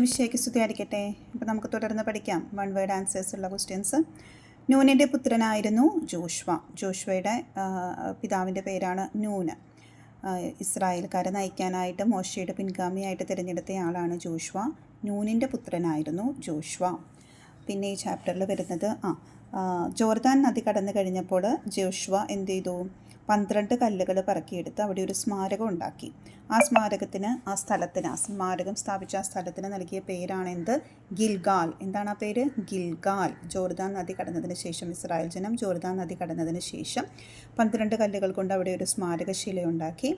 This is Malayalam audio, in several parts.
വിഷയക്ക് സ്തുതിയായിരിക്കട്ടെ. അപ്പോൾ നമുക്ക് തുടർന്ന് പഠിക്കാം വൺ വേർഡ് ആൻസേഴ്സ് ഉള്ള ക്വസ്റ്റ്യൻസ്. നൂനിൻ്റെ പുത്രനായിരുന്നു ജോഷ്വ. ജോഷ്വയുടെ പിതാവിൻ്റെ പേരാണ് നൂന്. ഇസ്രായേൽക്കാരെ നയിക്കാനായിട്ട് മോശയുടെ പിൻഗാമിയായിട്ട് തിരഞ്ഞെടുത്തയാളാണ് ജോഷ്വ. നൂനിൻ്റെ പുത്രനായിരുന്നു ജോഷ്വ. പിന്നെ ഈ ചാപ്റ്ററിൽ വരുന്നത് ജോർദാൻ നദി കടന്നു കഴിഞ്ഞപ്പോൾ ജോഷ്വ എന്ത് ചെയ്തു? 12 കല്ലുകൾ പറക്കിയെടുത്ത് അവിടെ ഒരു സ്മാരകം ഉണ്ടാക്കി. ആ സ്മാരകത്തിന് ആ സ്മാരകം സ്ഥാപിച്ച ആ സ്ഥലത്തിന് നൽകിയ പേരാണ് ഗിൽഗാൽ. എന്താണ് ആ പേര്? ഗിൽഗാൽ. ജോർദാൻ നദി കടന്നതിന് ശേഷം ഇസ്രായേൽ ജനം ജോർദാൻ നദി കടന്നതിന് ശേഷം 12 കല്ലുകൾ കൊണ്ട് അവിടെ ഒരു സ്മാരകശിലയുണ്ടാക്കി.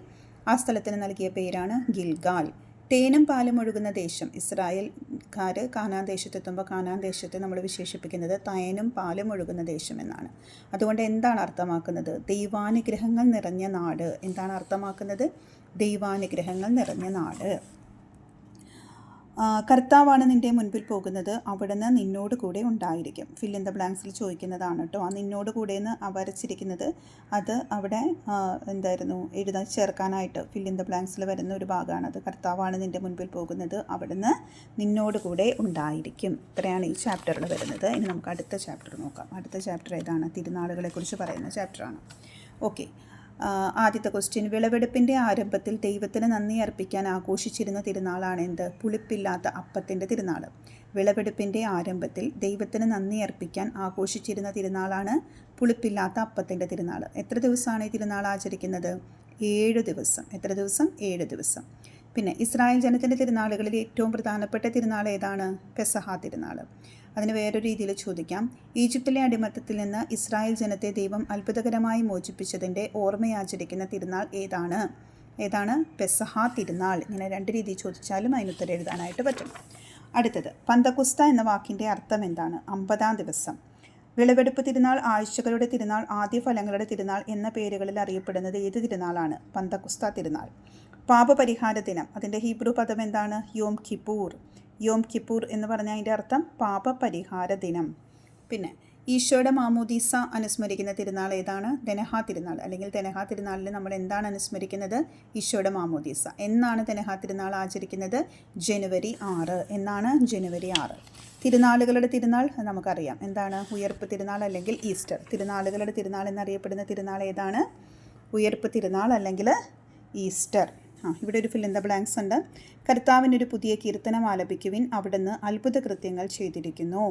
ആ സ്ഥലത്തിന് നൽകിയ പേരാണ് ഗിൽഗാൽ. തേനും പാലും ഒഴുകുന്ന ദേശം. ഇസ്രായേൽക്കാർ കാനാൻ ദേശത്തെത്തുമ്പോൾ കാനാൻ ദേശത്തെ നമ്മൾ വിശേഷിപ്പിക്കുന്നത് തേനും പാലും ഒഴുകുന്ന ദേശം എന്നാണ്. അതുകൊണ്ട് എന്താണ് അർത്ഥമാക്കുന്നത്? ദൈവാനുഗ്രഹങ്ങൾ നിറഞ്ഞ നാട്. എന്താണ് അർത്ഥമാക്കുന്നത്? ദൈവാനുഗ്രഹങ്ങൾ നിറഞ്ഞ നാട്. കർത്താവാണ് നിൻ്റെ മുൻപിൽ പോകുന്നത്, അവിടുന്ന് നിന്നോട് കൂടെ ഉണ്ടായിരിക്കും. ഫിൽ ഇൻ ദ ബ്ലാങ്ക്സിൽ ചോദിക്കുന്നതാണ് കേട്ടോ. ആ നിന്നോട് കൂടെ എന്ന് വരച്ചിരിക്കുന്നത് അത് അവിടെ എന്തായിരുന്നു എഴുതാൻ ചേർക്കാനായിട്ട് ഫിൽ ഇൻ ദ ബ്ലാങ്ക്സിൽ വരുന്ന ഒരു ഭാഗമാണത്. കർത്താവാണ് നിൻ്റെ മുൻപിൽ പോകുന്നത്, അവിടുന്ന് നിന്നോട് കൂടെ ഉണ്ടായിരിക്കും. ഇത്രയാണ് ഈ ചാപ്റ്ററിൽ വരുന്നത്. ഇനി നമുക്ക് അടുത്ത ചാപ്റ്റർ നോക്കാം. അടുത്ത ചാപ്റ്റർ ഏതാണ്? തിരുനാളുകളെക്കുറിച്ച് പറയുന്ന ചാപ്റ്ററാണ്. ഓക്കെ. ആദ്യത്തെ ക്വസ്റ്റ്യൻ. വിളവെടുപ്പിൻ്റെ ആരംഭത്തിൽ ദൈവത്തിന് നന്ദി അർപ്പിക്കാൻ ആഘോഷിച്ചിരുന്ന തിരുനാളാണ് പുളിപ്പില്ലാത്ത അപ്പത്തിൻ്റെ തിരുനാൾ. വിളവെടുപ്പിൻ്റെ ആരംഭത്തിൽ ദൈവത്തിന് നന്ദി അർപ്പിക്കാൻ ആഘോഷിച്ചിരുന്ന തിരുനാളാണ് പുളിപ്പില്ലാത്ത അപ്പത്തിൻ്റെ തിരുനാൾ. എത്ര ദിവസമാണ് ഈ തിരുനാൾ ആചരിക്കുന്നത്? 7 ദിവസം. എത്ര ദിവസം? 7 ദിവസം. പിന്നെ ഇസ്രായേൽ ജനത്തിൻ്റെ തിരുനാളുകളിൽ ഏറ്റവും പ്രധാനപ്പെട്ട തിരുനാൾ ഏതാണ്? പെസഹ തിരുനാൾ. അതിന് വേറൊരു രീതിയിൽ ചോദിക്കാം. ഈജിപ്തിലെ അടിമത്തത്തിൽ നിന്ന് ഇസ്രായേൽ ജനത്തെ ദൈവം അത്ഭുതകരമായി മോചിപ്പിച്ചതിൻ്റെ ഓർമ്മയാചരിക്കുന്ന തിരുനാൾ ഏതാണ്? പെസഹ തിരുനാൾ. ഇങ്ങനെ 2 രീതിയിൽ ചോദിച്ചാലും അതിനുത്തരം എഴുതാനായിട്ട് പറ്റും. അടുത്തത് പന്തക്കുസ്ത എന്ന വാക്കിൻ്റെ അർത്ഥം എന്താണ്? 50-ാം ദിവസം. വിളവെടുപ്പ് തിരുനാൾ, ആഴ്ചകളുടെ തിരുനാൾ, ആദ്യ ഫലങ്ങളുടെ തിരുനാൾ എന്ന പേരുകളിൽ അറിയപ്പെടുന്നത് ഏത് തിരുനാളാണ്? പന്തക്കുസ്ത തിരുനാൾ. പാപപരിഹാര ദിനം. അതിൻ്റെ ഹീബ്രു പദം എന്താണ്? യോം കിപ്പൂർ. യോം കിപ്പൂർ എന്ന് പറഞ്ഞാൽ അതിൻ്റെ അർത്ഥം പാപപരിഹാര ദിനം. പിന്നെ ഈശോയുടെ മാമോദീസ അനുസ്മരിക്കുന്ന തിരുനാൾ ഏതാണ്? തെനഹാ തിരുനാൾ. അല്ലെങ്കിൽ തെനഹാ തിരുനാളിൽ നമ്മൾ എന്താണ് അനുസ്മരിക്കുന്നത്? ഈശോയുടെ മാമോദീസ. എന്നാണ് തെനഹാ തിരുനാൾ ആചരിക്കുന്നത്? ജനുവരി 6. എന്നാണ്? ജനുവരി 6. തിരുനാളുകളുടെ തിരുനാൾ നമുക്കറിയാം. എന്താണ്? ഉയർപ്പ് തിരുനാൾ അല്ലെങ്കിൽ ഈസ്റ്റർ. തിരുനാളുകളുടെ തിരുനാൾ എന്നറിയപ്പെടുന്ന തിരുനാൾ ഏതാണ്? ഉയർപ്പ് തിരുനാൾ അല്ലെങ്കിൽ ഈസ്റ്റർ. ഇവിടെ ഒരു ഫിൽ ഇൻ ദ ബ്ലാങ്ക്സ് ഉണ്ട്. കർത്താവിനൊരു പുതിയ കീർത്തനം ആലപിക്കുവിൻ, അവിടുന്ന് അത്ഭുത കൃത്യങ്ങൾ ചെയ്തിരിക്കുന്നു.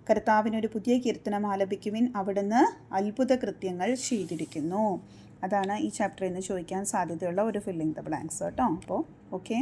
കർത്താവിനൊരു പുതിയ കീർത്തനം ആലപിക്കുവിൻ, അവിടുന്ന് അത്ഭുത കൃത്യങ്ങൾ ചെയ്തിരിക്കുന്നു. അതാണ് ഈ ചാപ്റ്ററിൽ നിന്ന് ചോദിക്കാൻ സാധ്യതയുള്ള ഒരു ഫിൽ ഇൻ ദ ബ്ലാങ്ക്സ് കേട്ടോ. അപ്പോൾ ഓക്കെ.